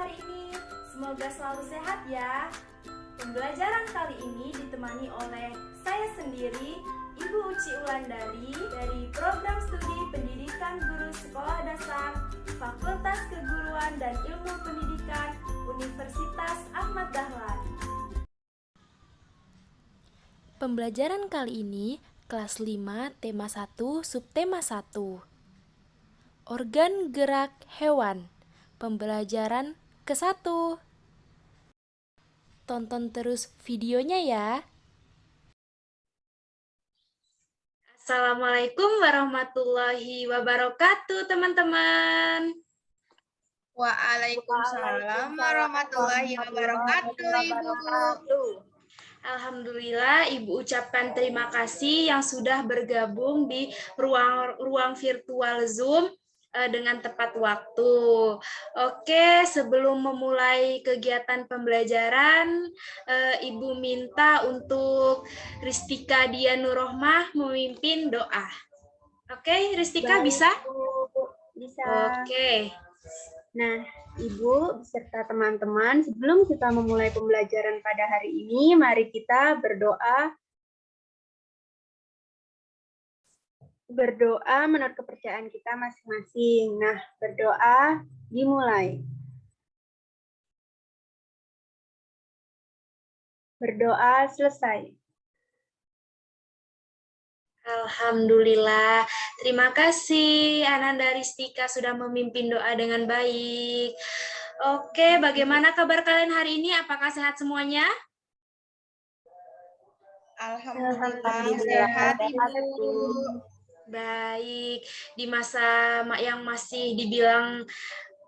hari ini? Semoga selalu sehat ya. Pembelajaran kali ini ditemani oleh saya sendiri, Ibu Uci Ulandari dari Program Studi Pendidikan Guru Sekolah Dasar Fakultas Keguruan dan Ilmu Pendidikan Universitas Ahmad Dahlan. Pembelajaran kali ini kelas 5 tema 1 subtema 1. Organ gerak hewan. Pembelajaran ke-1. Tonton terus videonya ya. Assalamualaikum warahmatullahi wabarakatuh, teman-teman. Waalaikumsalam warahmatullahi wabarakatuh, Ibu. Alhamdulillah, Ibu ucapkan terima kasih yang sudah bergabung di ruang virtual Zoom dengan tepat waktu. Oke, sebelum memulai kegiatan pembelajaran, Ibu minta untuk Ristika Dianurohmah memimpin doa. Oke, Ristika bisa? Bisa. Oke. Nah, Ibu beserta teman-teman, sebelum kita memulai pembelajaran pada hari ini, mari kita berdoa. Berdoa menurut kepercayaan kita masing-masing. Nah, berdoa dimulai. Berdoa selesai. Alhamdulillah. Terima kasih Ananda Ristika sudah memimpin doa dengan baik. Oke, bagaimana kabar kalian hari ini? Apakah sehat semuanya? Alhamdulillah sehat, Ibu. Baik. Di masa yang masih dibilang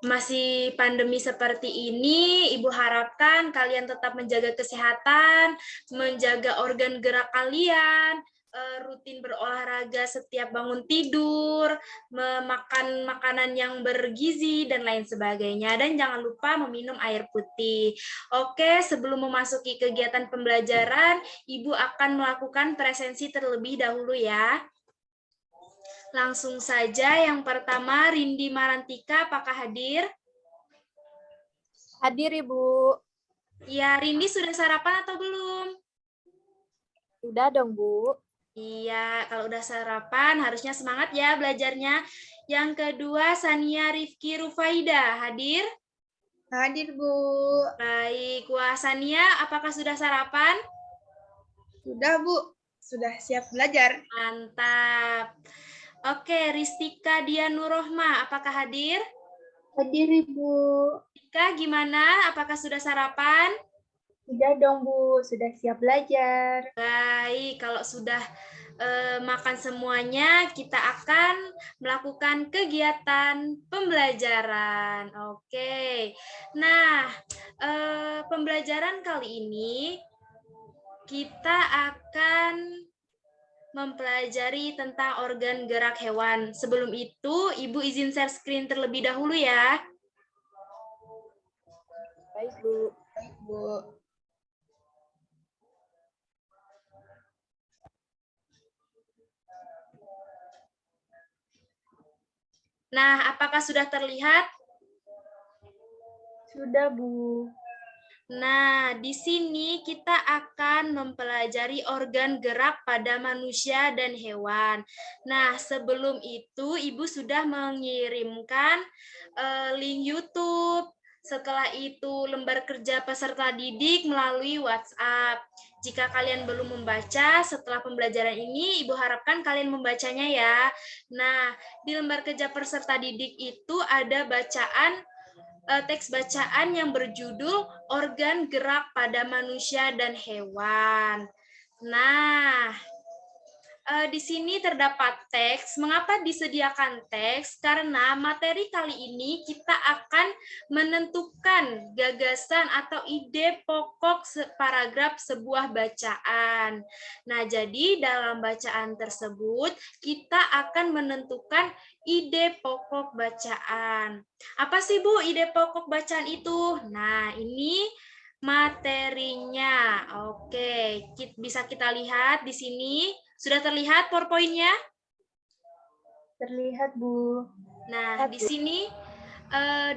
masih pandemi seperti ini, Ibu harapkan kalian tetap menjaga kesehatan, menjaga organ gerak kalian, rutin berolahraga setiap bangun tidur, memakan makanan yang bergizi, dan lain sebagainya. Dan jangan lupa meminum air putih. Oke, sebelum memasuki kegiatan pembelajaran, Ibu akan melakukan presensi terlebih dahulu ya. Langsung saja, yang pertama Rindi Marantika, apakah hadir? Hadir, Ibu. Ya, Rindi sudah sarapan atau belum? Sudah dong, Bu. Iya, kalau udah sarapan harusnya semangat ya belajarnya. Yang kedua, Sania Rifki Rufaida, hadir? Hadir, Bu. Baik, wah Sania, apakah sudah sarapan? Sudah, Bu. Sudah siap belajar. Mantap. Oke, Ristika Dianurohma, apakah hadir? Hadir, Ibu. Ristika, gimana? Apakah sudah sarapan? Sudah dong, Bu. Sudah siap belajar. Baik, kalau sudah makan semuanya, kita akan melakukan kegiatan pembelajaran. Oke, nah pembelajaran kali ini kita akan mempelajari tentang organ gerak hewan. Sebelum itu, Ibu izin share screen terlebih dahulu ya. Baik, Bu. Baik, Bu. Nah, apakah sudah terlihat? Sudah, Bu. Nah, di sini kita akan mempelajari organ gerak pada manusia dan hewan. Nah, sebelum itu Ibu sudah mengirimkan link YouTube. Setelah itu lembar kerja peserta didik melalui WhatsApp. Jika kalian belum membaca, setelah pembelajaran ini Ibu harapkan kalian membacanya ya. Nah, di lembar kerja peserta didik itu ada teks bacaan yang berjudul organ gerak pada manusia dan hewan. Nah, di sini terdapat teks. Mengapa disediakan teks? Karena materi kali ini kita akan menentukan gagasan atau ide pokok paragraf sebuah bacaan. Nah, jadi dalam bacaan tersebut kita akan menentukan ide pokok bacaan. Apa sih, Bu, ide pokok bacaan itu? Nah, ini materinya. Oke, bisa kita lihat di sini. Sudah terlihat PowerPoint-nya? Terlihat, Bu. Nah, di sini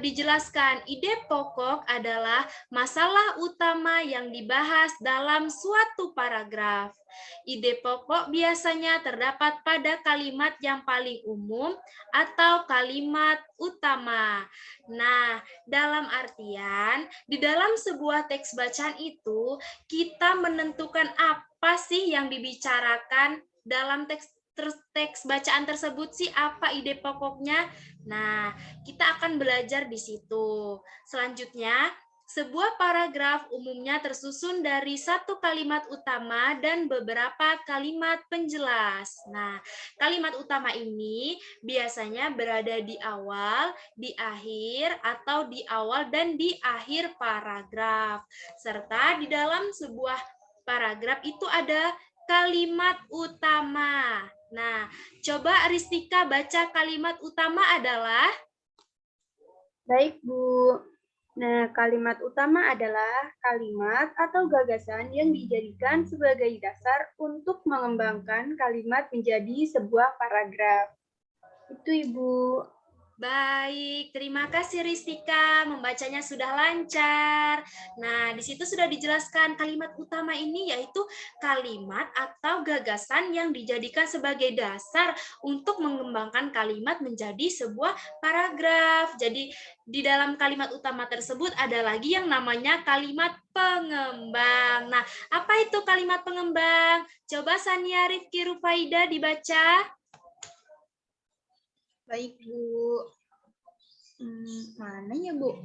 dijelaskan. Ide pokok adalah masalah utama yang dibahas dalam suatu paragraf. Ide pokok biasanya terdapat pada kalimat yang paling umum atau kalimat utama. Nah, dalam artian, di dalam sebuah teks bacaan itu, kita menentukan apa sih yang dibicarakan dalam teks bacaan tersebut sih, apa ide pokoknya. Nah, kita akan belajar di situ. Selanjutnya, sebuah paragraf umumnya tersusun dari satu kalimat utama dan beberapa kalimat penjelas. Nah, kalimat utama ini biasanya berada di awal, di akhir, atau di awal dan di akhir paragraf. Serta di dalam sebuah paragraf itu ada kalimat utama. Nah, coba Ristika baca kalimat utama adalah? Baik, Bu. Nah, kalimat utama adalah kalimat atau gagasan yang dijadikan sebagai dasar untuk mengembangkan kalimat menjadi sebuah paragraf. Itu, Ibu. Baik, terima kasih Ristika, membacanya sudah lancar. Nah, di situ sudah dijelaskan kalimat utama ini yaitu kalimat atau gagasan yang dijadikan sebagai dasar untuk mengembangkan kalimat menjadi sebuah paragraf. Jadi, di dalam kalimat utama tersebut ada lagi yang namanya kalimat pengembang. Nah, apa itu kalimat pengembang? Coba Sania Rifki Rufaida dibaca. Baik, Bu. Mana ya, Bu?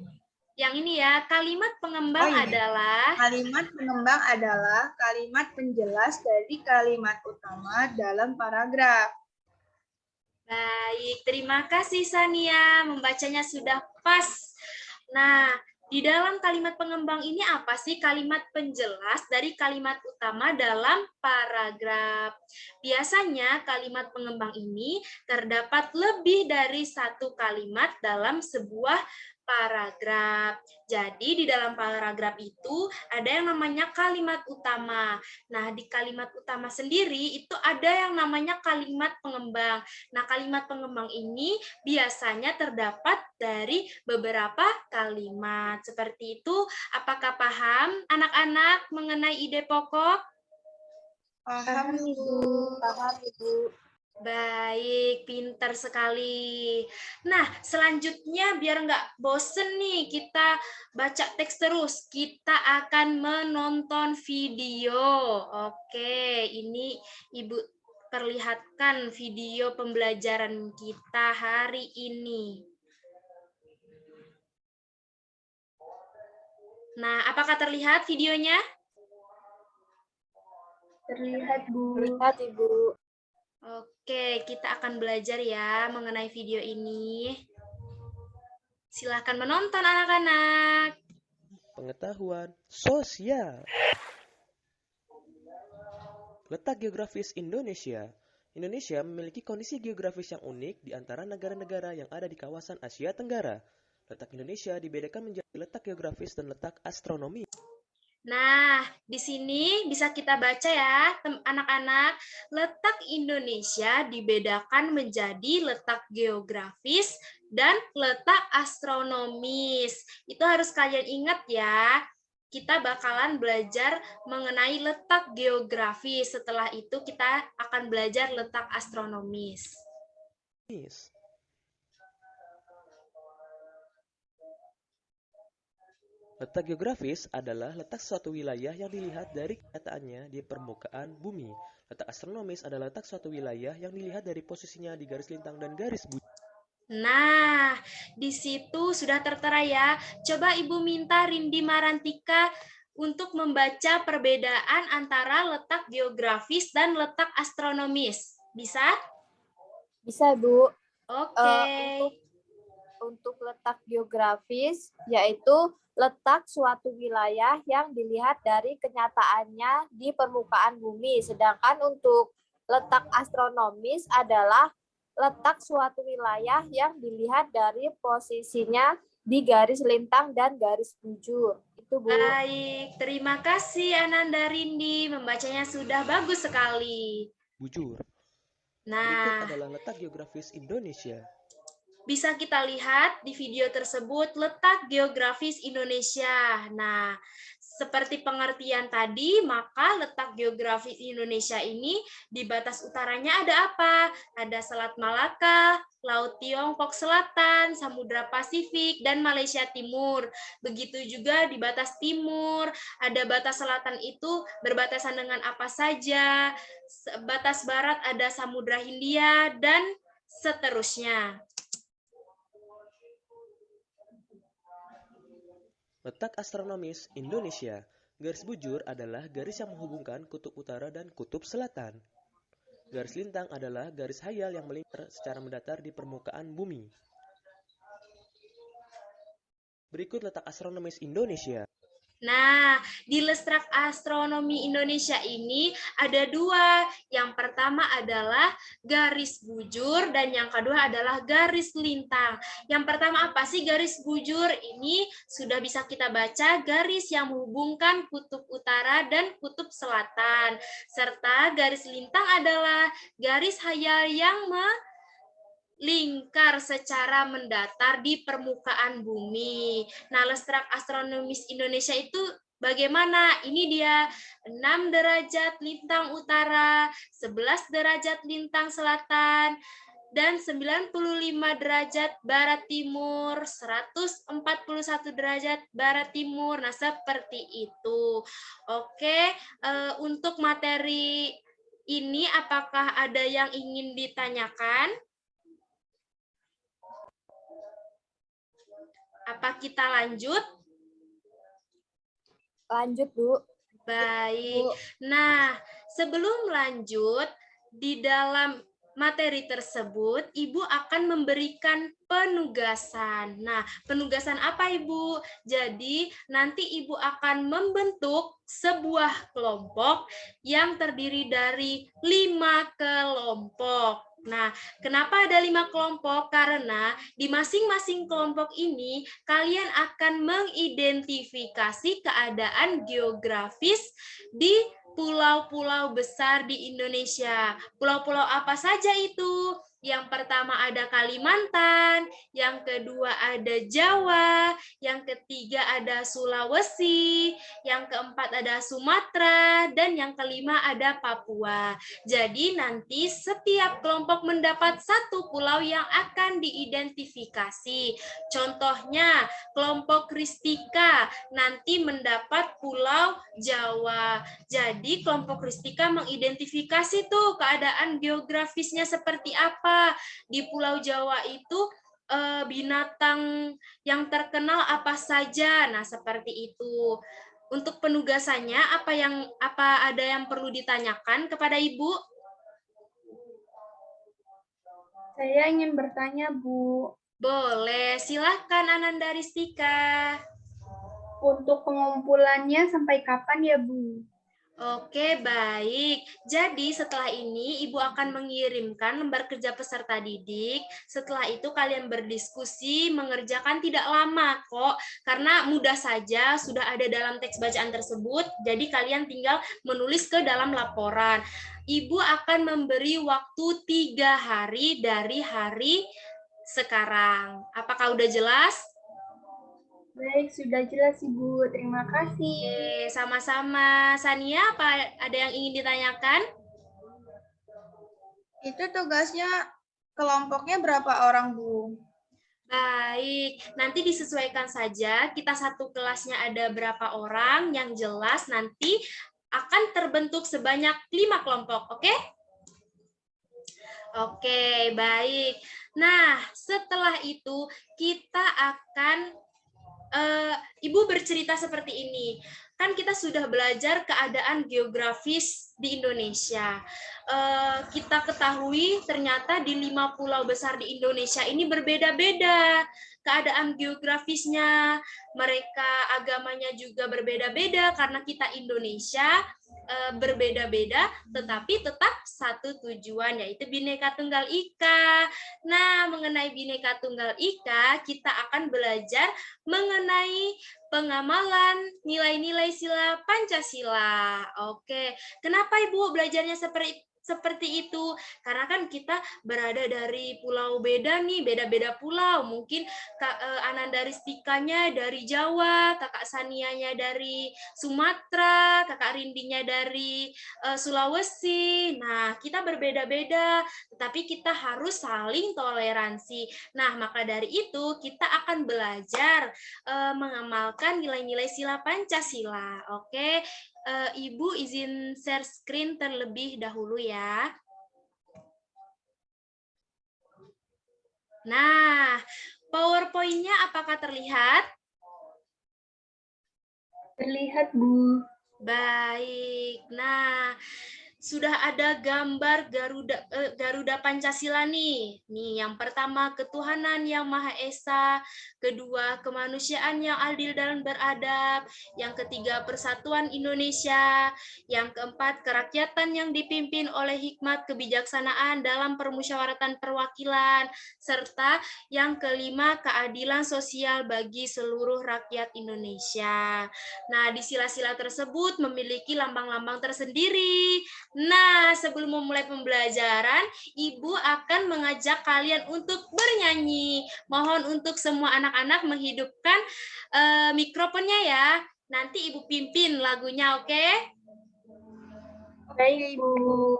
Yang ini ya, kalimat pengembang adalah? Kalimat pengembang adalah kalimat penjelas dari kalimat utama dalam paragraf. Baik, terima kasih Sania, membacanya sudah pas. Nah, di dalam kalimat pengembang ini apa sih kalimat penjelas dari kalimat utama dalam paragraf? Biasanya kalimat pengembang ini terdapat lebih dari satu kalimat dalam sebuah paragraf. Jadi di dalam paragraf itu ada yang namanya kalimat utama. Nah, di kalimat utama sendiri itu ada yang namanya kalimat pengembang. Nah, kalimat pengembang ini biasanya terdapat dari beberapa kalimat. Seperti itu, apakah paham anak-anak mengenai ide pokok? Paham, Ibu. Paham, Ibu. Baik, pintar sekali. Nah, selanjutnya biar nggak bosen nih kita baca teks terus, kita akan menonton video. Oke, ini Ibu perlihatkan video pembelajaran kita hari ini. Nah, apakah terlihat videonya? Terlihat, Bu. Lihat, Ibu. Oke, kita akan belajar ya mengenai video ini. Silahkan menonton anak-anak. Pengetahuan sosial. Letak geografis Indonesia. Indonesia memiliki kondisi geografis yang unik di antara negara-negara yang ada di kawasan Asia Tenggara. Letak Indonesia dibedakan menjadi letak geografis dan letak astronomi. Nah, di sini bisa kita baca ya, anak-anak. Letak Indonesia dibedakan menjadi letak geografis dan letak astronomis. Itu harus kalian ingat ya. Kita bakalan belajar mengenai letak geografis. Setelah itu kita akan belajar letak astronomis. Letak geografis adalah letak suatu wilayah yang dilihat dari kenyataannya di permukaan bumi. Letak astronomis adalah letak suatu wilayah yang dilihat dari posisinya di garis lintang dan garis bumi. Nah, di situ sudah tertera ya. Coba Ibu minta Rindi Marantika untuk membaca perbedaan antara letak geografis dan letak astronomis. Bisa? Bisa, Bu. Oke. Untuk letak geografis, yaitu letak suatu wilayah yang dilihat dari kenyataannya di permukaan bumi. Sedangkan untuk letak astronomis adalah letak suatu wilayah yang dilihat dari posisinya di garis lintang dan garis bujur. Itu, Bu. Baik, terima kasih Ananda Rindi. Membacanya sudah bagus sekali. Bujur. Nah, Berikut adalah letak geografis Indonesia. bisa kita lihat di video tersebut letak geografis Indonesia. Nah, seperti pengertian tadi, maka letak geografis Indonesia ini di batas utaranya ada apa? Ada Selat Malaka, Laut Tiongkok Selatan, Samudra Pasifik, dan Malaysia Timur. Begitu juga di batas timur, ada batas selatan itu berbatasan dengan apa saja, batas barat ada Samudra Hindia, dan seterusnya. Letak astronomis Indonesia. Garis bujur adalah garis yang menghubungkan kutub utara dan kutub selatan. Garis lintang adalah garis hayal yang melingkar secara mendatar di permukaan bumi. Berikut letak astronomis Indonesia. Nah, di letak astronomi Indonesia ini ada dua. Yang pertama adalah garis bujur dan yang kedua adalah garis lintang. Yang pertama apa sih garis bujur? Ini sudah bisa kita baca garis yang menghubungkan kutub utara dan kutub selatan. Serta garis lintang adalah garis hayal yang lingkar secara mendatar di permukaan bumi. Nah, letak astronomis Indonesia itu bagaimana? Ini dia 6 derajat lintang utara, 11 derajat lintang selatan, dan 95 derajat barat timur, 141 derajat barat timur. Nah, seperti itu. Oke, untuk materi ini apakah ada yang ingin ditanyakan? Apa kita lanjut? Lanjut, Bu. Baik. Nah, sebelum lanjut, di dalam materi tersebut, Ibu akan memberikan penugasan. Nah, penugasan apa, Ibu? Jadi, nanti Ibu akan membentuk sebuah kelompok yang terdiri dari 5 kelompok. Nah, kenapa ada 5 kelompok? Karena di masing-masing kelompok ini kalian akan mengidentifikasi keadaan geografis di pulau-pulau besar di Indonesia. Pulau-pulau apa saja itu? Yang pertama ada Kalimantan, yang kedua ada Jawa, yang ketiga ada Sulawesi, yang keempat ada Sumatera, dan yang kelima ada Papua. Jadi nanti setiap kelompok mendapat satu pulau yang akan diidentifikasi. Contohnya, kelompok Kristika nanti mendapat Pulau Jawa. Jadi kelompok Kristika mengidentifikasi tuh keadaan geografisnya seperti apa. Di Pulau Jawa itu binatang yang terkenal apa saja. Nah, seperti itu. Untuk penugasannya apa ada yang perlu ditanyakan kepada Ibu? Saya ingin bertanya, Bu. Boleh, silahkan Ananda Ristika. Untuk pengumpulannya sampai kapan ya, Bu? Oke, baik. Jadi setelah ini Ibu akan mengirimkan lembar kerja peserta didik. Setelah itu kalian berdiskusi, mengerjakan tidak lama kok. Karena mudah saja, sudah ada dalam teks bacaan tersebut. Jadi kalian tinggal menulis ke dalam laporan. Ibu akan memberi waktu 3 hari dari hari sekarang. Apakah udah jelas? Baik, sudah jelas, Ibu. Terima kasih. Oke, sama-sama. Sania, apa ada yang ingin ditanyakan? Itu tugasnya kelompoknya berapa orang, Bu? Baik, nanti disesuaikan saja. Kita satu kelasnya ada berapa orang, yang jelas nanti akan terbentuk sebanyak 5 kelompok, oke? Oke, baik. Nah, setelah itu kita akan Ibu bercerita seperti ini. Kan kita sudah belajar keadaan geografis di Indonesia. Kita ketahui ternyata di 5 pulau besar di Indonesia ini berbeda-beda keadaan geografisnya. Mereka agamanya juga berbeda-beda karena kita Indonesia berbeda-beda, tetapi tetap satu tujuan, yaitu Bhinneka Tunggal Ika. Nah, mengenai Bhinneka Tunggal Ika, kita akan belajar mengenai pengamalan nilai-nilai sila Pancasila. Oke, kenapa Ibu belajarnya seperti itu. Karena kan kita berada dari pulau beda nih, beda-beda pulau. Mungkin Ananda Ristikanya dari Jawa, Kakak Sanianya dari Sumatera, Kakak Rindinya dari Sulawesi. Nah, kita berbeda-beda, tetapi kita harus saling toleransi. Nah, maka dari itu kita akan belajar mengamalkan nilai-nilai sila Pancasila. Oke, Ibu izin share screen terlebih dahulu ya. Nah, PowerPoint-nya apakah terlihat? Terlihat, Bu. Baik. Nah, sudah ada gambar Garuda Pancasila nih. Nih, yang pertama ketuhanan yang Maha Esa, kedua kemanusiaan yang adil dan beradab, yang ketiga persatuan Indonesia, yang keempat kerakyatan yang dipimpin oleh hikmat kebijaksanaan dalam permusyawaratan perwakilan, serta yang kelima keadilan sosial bagi seluruh rakyat Indonesia. Nah, di sila-sila tersebut memiliki lambang-lambang tersendiri. Nah, sebelum memulai pembelajaran, Ibu akan mengajak kalian untuk bernyanyi. Mohon untuk semua anak-anak menghidupkan mikrofonnya ya. Nanti Ibu pimpin lagunya, oke? Baik, Bu.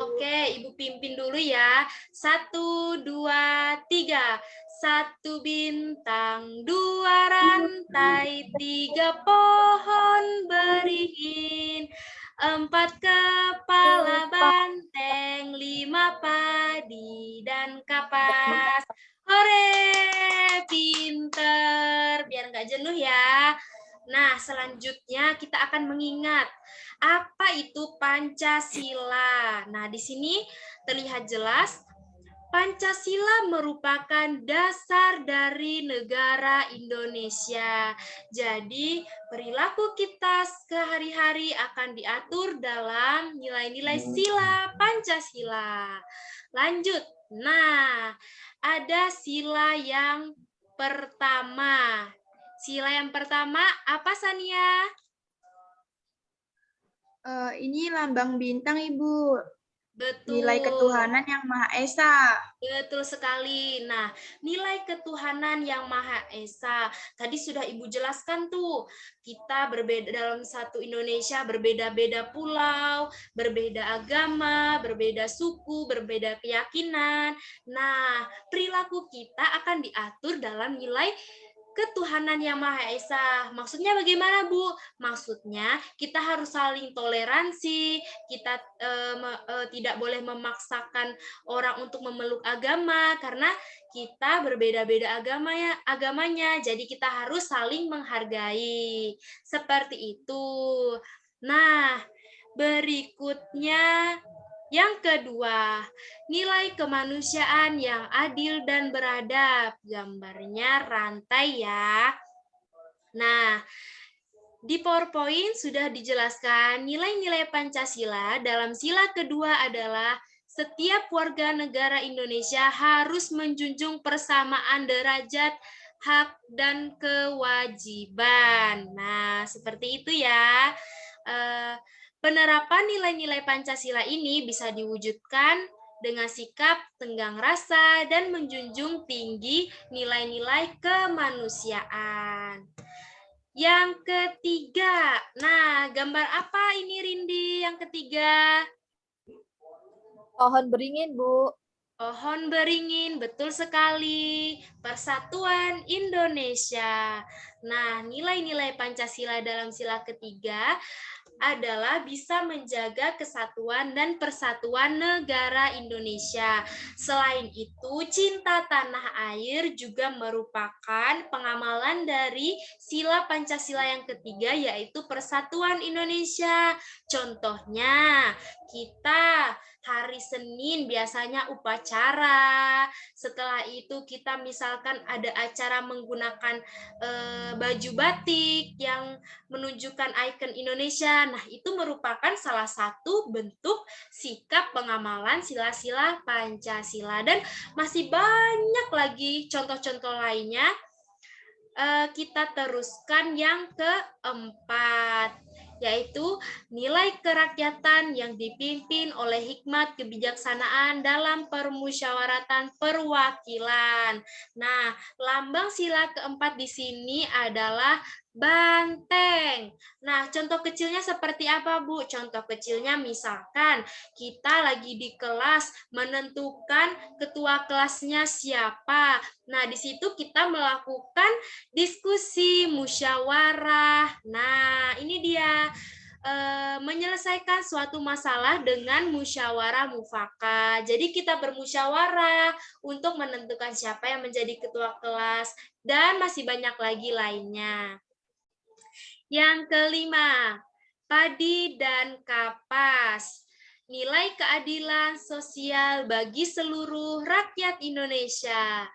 Oke, Ibu pimpin dulu ya. 1, 2, 3. 1 bintang, 2 rantai, 3 pohon beringin, 4 kepala banteng, 5 padi dan kapas. Hore, pinter. Biar nggak jenuh ya. Nah, selanjutnya kita akan mengingat apa itu Pancasila. Nah, di sini terlihat jelas Pancasila merupakan dasar dari negara Indonesia. Jadi, perilaku kita sehari-hari akan diatur dalam nilai-nilai sila Pancasila. Lanjut. Nah, ada sila yang pertama. Sila yang pertama apa, Sania? Ini lambang bintang, Ibu. Betul. Nilai ketuhanan yang Maha Esa. Betul sekali. Nah, nilai ketuhanan yang Maha Esa. Tadi sudah Ibu jelaskan tuh, kita berbeda dalam satu Indonesia, berbeda-beda pulau, berbeda agama, berbeda suku, berbeda keyakinan. Nah, perilaku kita akan diatur dalam nilai ketuhanan yang Maha Esa. Maksudnya bagaimana, Bu? Maksudnya kita harus saling toleransi, kita tidak boleh memaksakan orang untuk memeluk agama karena kita berbeda-beda agamanya. Jadi kita harus saling menghargai. Seperti itu. Nah, berikutnya yang kedua, nilai kemanusiaan yang adil dan beradab. Gambarnya rantai ya. Nah, di PowerPoint sudah dijelaskan nilai-nilai Pancasila dalam sila kedua adalah setiap warga negara Indonesia harus menjunjung persamaan derajat, hak, dan kewajiban. Nah, seperti itu ya. Penerapan nilai-nilai Pancasila ini bisa diwujudkan dengan sikap tenggang rasa dan menjunjung tinggi nilai-nilai kemanusiaan. Yang ketiga, nah gambar apa ini Rindi yang ketiga? Pohon beringin, Bu. Pohon beringin, betul sekali. Persatuan Indonesia. Nah, nilai-nilai Pancasila dalam sila ketiga adalah bisa menjaga kesatuan dan persatuan negara Indonesia. Selain itu, cinta tanah air juga merupakan pengamalan dari sila Pancasila yang ketiga, yaitu persatuan Indonesia. Contohnya, kita hari Senin biasanya upacara. Setelah itu kita misalkan ada acara menggunakan baju batik yang menunjukkan ikon Indonesia. Nah, itu merupakan salah satu bentuk sikap pengamalan sila-sila Pancasila. Dan masih banyak lagi contoh-contoh lainnya. Kita teruskan yang keempat. yaitu nilai kerakyatan yang dipimpin oleh hikmat kebijaksanaan dalam permusyawaratan perwakilan. Nah, lambang sila keempat di sini adalah banteng. Nah, contoh kecilnya seperti apa, Bu? Contoh kecilnya misalkan kita lagi di kelas menentukan ketua kelasnya siapa. Nah, di situ kita melakukan diskusi, musyawarah. Nah, ini dia menyelesaikan suatu masalah dengan musyawarah mufakat. Jadi kita bermusyawarah untuk menentukan siapa yang menjadi ketua kelas dan masih banyak lagi lainnya. Yang kelima, padi dan kapas. Nilai keadilan sosial bagi seluruh rakyat Indonesia.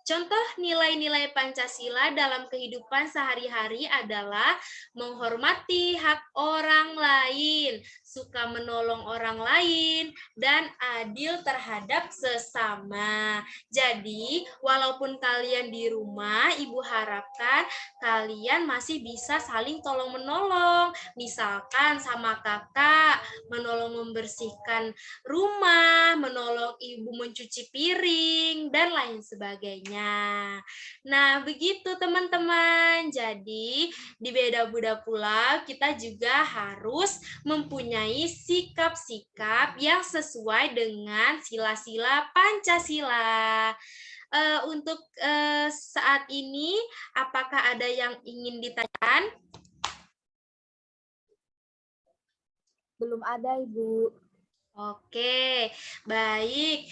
Contoh nilai-nilai Pancasila dalam kehidupan sehari-hari adalah menghormati hak orang lain, suka menolong orang lain, dan adil terhadap sesama. Jadi, walaupun kalian di rumah, Ibu harapkan kalian masih bisa saling tolong-menolong. Misalkan sama kakak, menolong membersihkan rumah, menolong ibu mencuci piring, dan lain sebagainya. Nah, begitu teman-teman. Jadi, di Beda Buda pula kita juga harus mempunyai sikap-sikap yang sesuai dengan sila-sila Pancasila. Untuk saat ini, apakah ada yang ingin ditanyakan? Belum ada, Ibu. Oke, baik.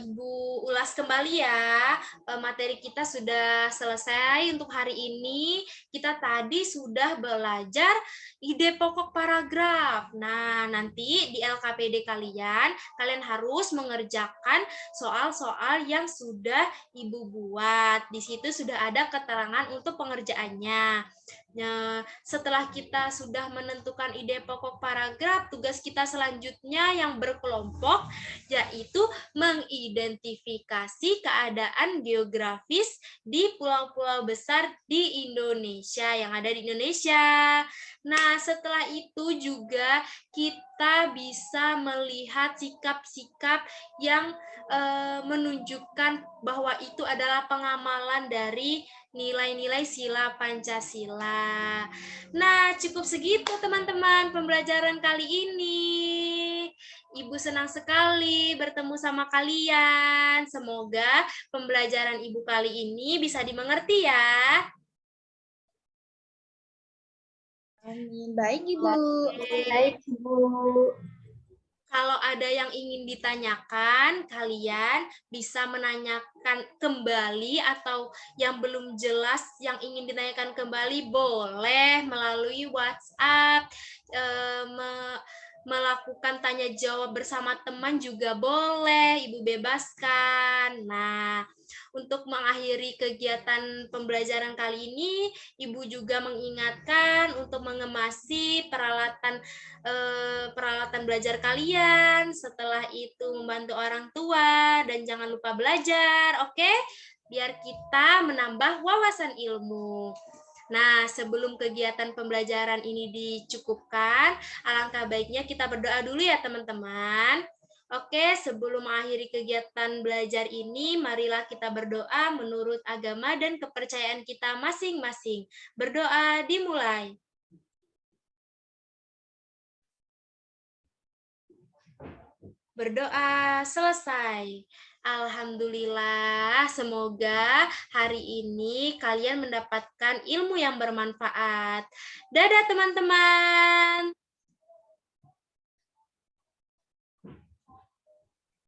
Ibu ulas kembali ya. Materi kita sudah selesai untuk hari ini. Kita tadi sudah belajar ide pokok paragraf. Nah, nanti di LKPD kalian harus mengerjakan soal-soal yang sudah Ibu buat. Di situ sudah ada keterangan untuk pengerjaannya. Nah, setelah kita sudah menentukan ide pokok paragraf, tugas kita selanjutnya yang berkelompok yaitu mengidentifikasi keadaan geografis di pulau-pulau besar di Indonesia yang ada di Indonesia. Nah, setelah itu juga kita bisa melihat sikap-sikap yang menunjukkan bahwa itu adalah pengamalan dari nilai-nilai sila Pancasila. Nah, cukup segitu teman-teman pembelajaran kali ini. Ibu senang sekali bertemu sama kalian. Semoga pembelajaran Ibu kali ini bisa dimengerti ya. Amin. Baik, Ibu. Baik, Ibu. Kalau ada yang ingin ditanyakan, kalian bisa menanyakan kembali atau yang belum jelas yang ingin ditanyakan kembali boleh melalui WhatsApp, melakukan tanya jawab bersama teman juga boleh, Ibu bebaskan. Nah, untuk mengakhiri kegiatan pembelajaran kali ini, Ibu juga mengingatkan untuk mengemasi peralatan belajar kalian, setelah itu membantu orang tua, dan jangan lupa belajar, oke? Biar kita menambah wawasan ilmu. Nah, sebelum kegiatan pembelajaran ini dicukupkan, alangkah baiknya kita berdoa dulu ya teman-teman. Oke, sebelum mengakhiri kegiatan belajar ini, marilah kita berdoa menurut agama dan kepercayaan kita masing-masing. Berdoa dimulai. Berdoa selesai. Alhamdulillah, semoga hari ini kalian mendapatkan ilmu yang bermanfaat. Dadah teman-teman.